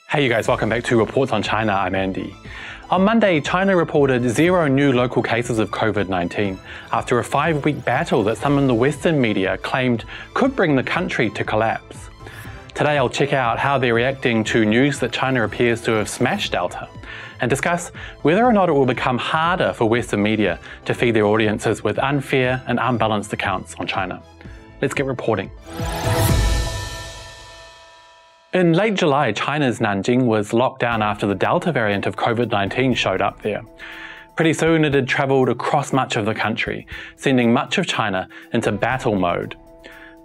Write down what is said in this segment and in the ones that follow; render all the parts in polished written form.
Hey you guys, welcome back to Reports on China. I'm Andy. On Monday, China reported 0 new local cases of COVID-19 after a 5-week battle that some in the Western media claimed could bring the country to collapse. Today I'll check out how they're reacting to news that China appears to have smashed Delta, and discuss whether or not it will become harder for Western media to feed their audiences with unfair and unbalanced accounts on China. Let's get reporting. In late July, China's Nanjing was locked down after the Delta variant of COVID-19 showed up there. Pretty soon it had travelled across much of the country, sending much of China into battle mode.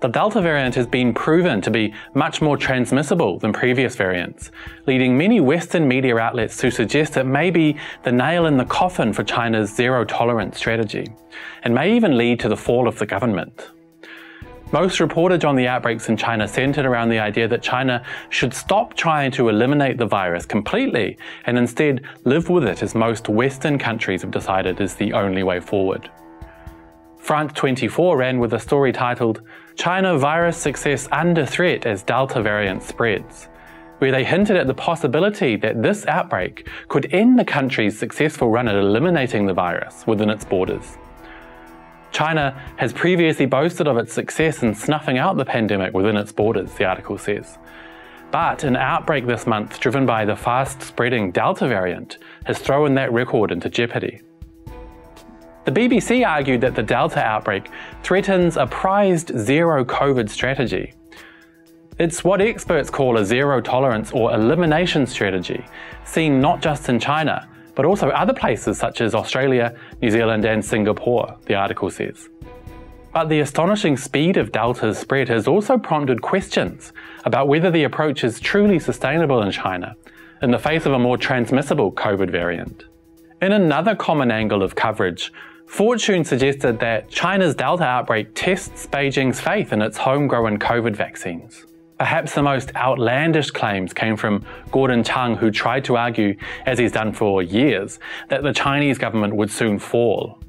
The Delta variant has been proven to be much more transmissible than previous variants, leading many Western media outlets to suggest it may be the nail in the coffin for China's zero-tolerance strategy, and may even lead to the fall of the government. Most reportage on the outbreaks in China centered around the idea that China should stop trying to eliminate the virus completely and instead live with it, as most Western countries have decided is the only way forward. France 24 ran with a story titled "China Virus Success Under Threat as Delta Variant Spreads," where they hinted at the possibility that this outbreak could end the country's successful run at eliminating the virus within its borders. China has previously boasted of its success in snuffing out the pandemic within its borders, the article says. But an outbreak this month driven by the fast-spreading Delta variant has thrown that record into jeopardy. The BBC argued that the Delta outbreak threatens a prized zero-COVID strategy. It's what experts call a zero-tolerance or elimination strategy, seen not just in China, but also other places such as Australia, New Zealand and Singapore, the article says. But the astonishing speed of Delta's spread has also prompted questions about whether the approach is truly sustainable in China, in the face of a more transmissible COVID variant. In another common angle of coverage, Fortune suggested that China's Delta outbreak tests Beijing's faith in its homegrown COVID vaccines. Perhaps the most outlandish claims came from Gordon Chang, who tried to argue, as he's done for years, that the Chinese government would soon fall.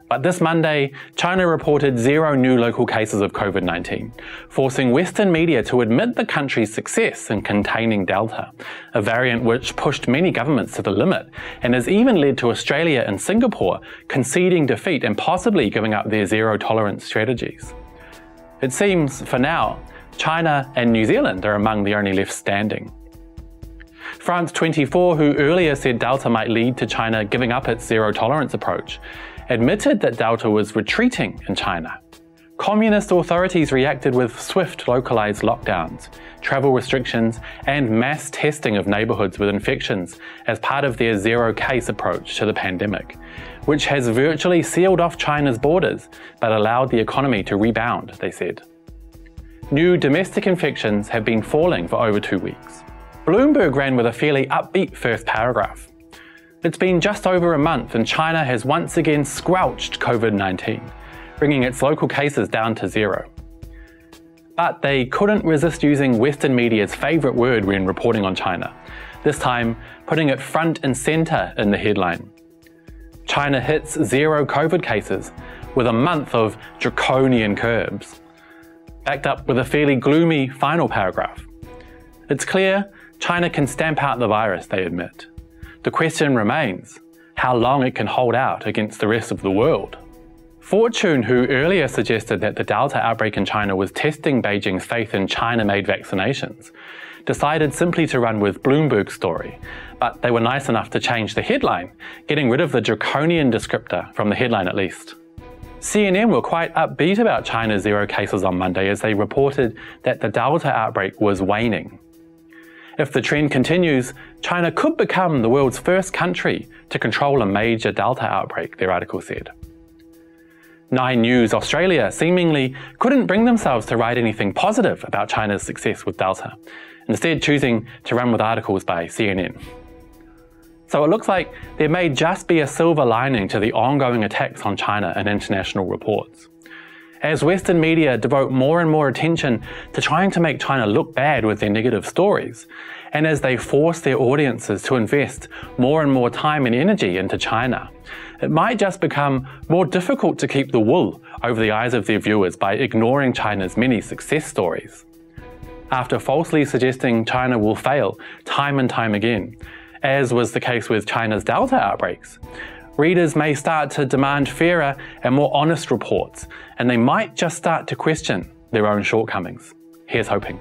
But this Monday, China reported 0 new local cases of COVID-19, forcing Western media to admit the country's success in containing Delta, a variant which pushed many governments to the limit and has even led to Australia and Singapore conceding defeat and possibly giving up their zero-tolerance strategies. It seems, for now, China and New Zealand are among the only left standing. France 24, who earlier said Delta might lead to China giving up its zero-tolerance approach, admitted that Delta was retreating in China. Communist authorities reacted with swift localized lockdowns, travel restrictions, and mass testing of neighborhoods with infections as part of their zero-case approach to the pandemic, which has virtually sealed off China's borders but allowed the economy to rebound, they said. New domestic infections have been falling for over 2 weeks. Bloomberg ran with a fairly upbeat first paragraph. It's been just over a month and China has once again squelched COVID-19, bringing its local cases down to 0. But they couldn't resist using Western media's favourite word when reporting on China, this time putting it front and centre in the headline. China hits 0 COVID cases with a month of draconian curbs, backed up with a fairly gloomy final paragraph. It's clear China can stamp out the virus, they admit. The question remains how long it can hold out against the rest of the world. Fortune, who earlier suggested that the Delta outbreak in China was testing Beijing's faith in China-made vaccinations, decided simply to run with Bloomberg's story, but they were nice enough to change the headline, getting rid of the draconian descriptor from the headline at least. CNN were quite upbeat about China's 0 cases on Monday as they reported that the Delta outbreak was waning. If the trend continues, China could become the world's first country to control a major Delta outbreak, their article said. 9 News Australia seemingly couldn't bring themselves to write anything positive about China's success with Delta, instead choosing to run with articles by CNN. So it looks like there may just be a silver lining to the ongoing attacks on China in international reports. As Western media devote more and more attention to trying to make China look bad with their negative stories, and as they force their audiences to invest more and more time and energy into China, it might just become more difficult to keep the wool over the eyes of their viewers by ignoring China's many success stories. after falsely suggesting China will fail time and time again, as was the case with China's Delta outbreaks. Readers may start to demand fairer and more honest reports, and they might just start to question their own shortcomings. Here's hoping.